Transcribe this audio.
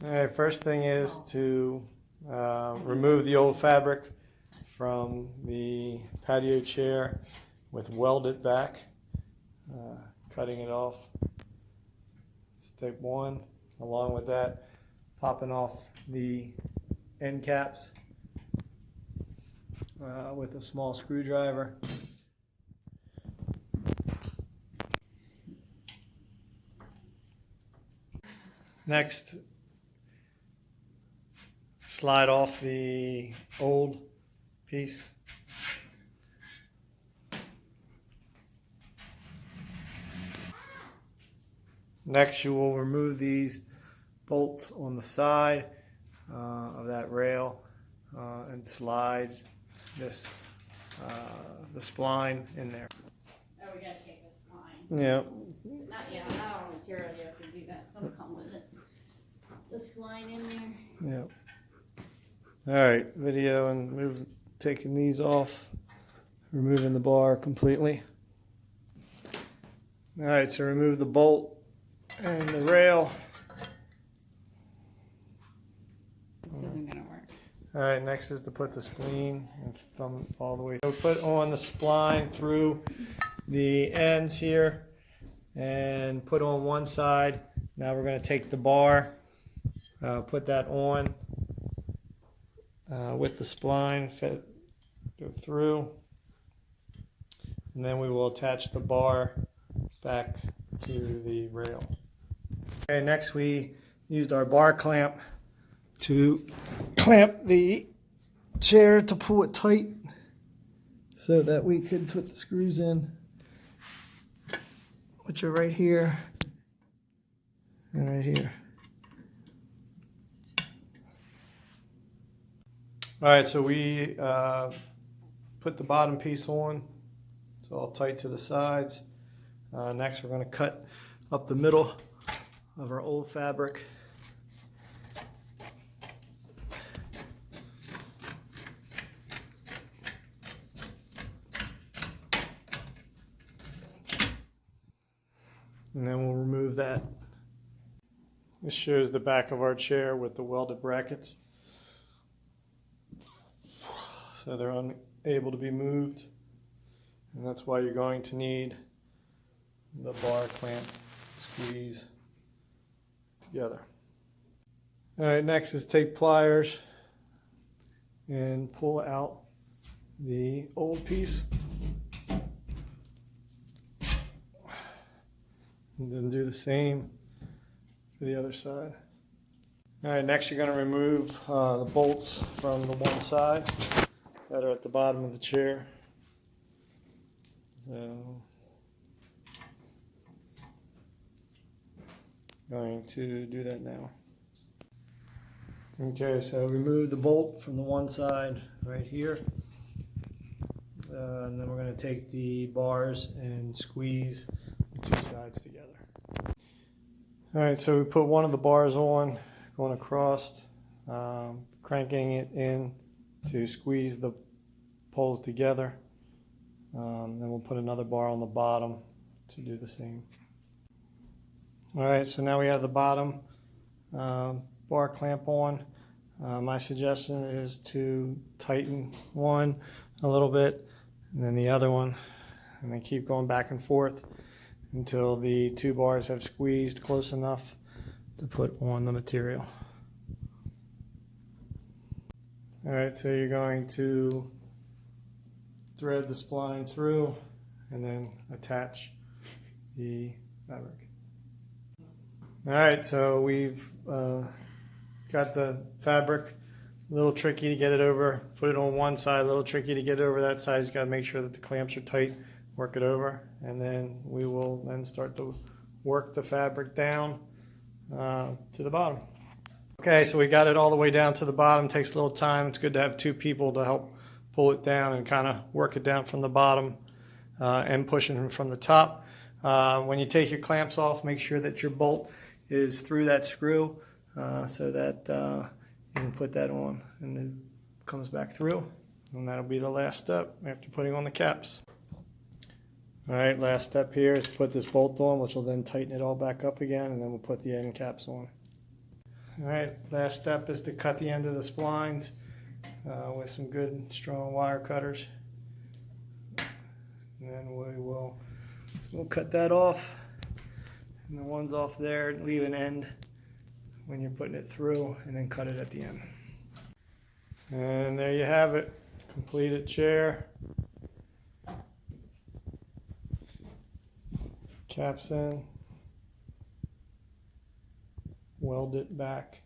All right, first thing is to remove the old fabric from the patio chair with welded back, cutting it off. Step one. Along with that, popping off the end caps with a small screwdriver. Next, slide off the old piece. Next, you will remove these bolts on the side of that rail and slide this the spline in there. Oh, we gotta take the spline. Yeah. Not yet. I don't know material you have to do that. Some come with it. The spline in there. Yeah. All right, video and taking these off, removing the bar completely. All right, so remove the bolt and the rail. This isn't gonna work. All right, next is to put the spleen and thumb all the way. So put on the spline through the ends here and put on one side. Now we're going to take the bar, put that on with the spline, go through, and then we will attach the bar back to the rail. Okay, next we used our bar clamp to clamp the chair to pull it tight so that we could put the screws in, which are right here and right here. All right, so we put the bottom piece on. It's all tight to the sides. Next, we're going to cut up the middle of our old fabric. And then we'll remove that. This shows the back of our chair with the welded brackets. So they're unable to be moved. And that's why you're going to need the bar clamp squeeze together. All right, next is take pliers and pull out the old piece. And then do the same for the other side. All right, next you're going to remove the bolts from the one side that are at the bottom of the chair. So, going to do that now. Okay, so remove the bolt from the one side right here. And then we're going to take the bars and squeeze the two sides together. All right, so we put one of the bars on, going across, cranking it in to squeeze the poles together. Then we'll put another bar on the bottom to do the same. All right, so now we have the bottom bar clamp on. My suggestion is to tighten one a little bit and then the other one, and then keep going back and forth until the two bars have squeezed close enough to put on the material. All right, so you're going to thread the spline through and then attach the fabric. All right, so we've got the fabric. A little tricky to get it over. Put it on one side, a little tricky to get over that side. You got to make sure that the clamps are tight. Work it over, and then we will then start to work the fabric down to the bottom. Okay, so we got it all the way down to the bottom. It takes a little time. It's good to have two people to help pull it down and kind of work it down from the bottom and pushing from the top. When you take your clamps off, make sure that your bolt is through that screw so that you can put that on and it comes back through. And that'll be the last step after putting on the caps. All right, last step here is put this bolt on, which will then tighten it all back up again, and then we'll put the end caps on. Alright, last step is to cut the end of the splines with some good strong wire cutters. And then we'll cut that off. And the ones off there, leave an end when you're putting it through, and then cut it at the end. And there you have it, completed chair. Caps in, weld it back.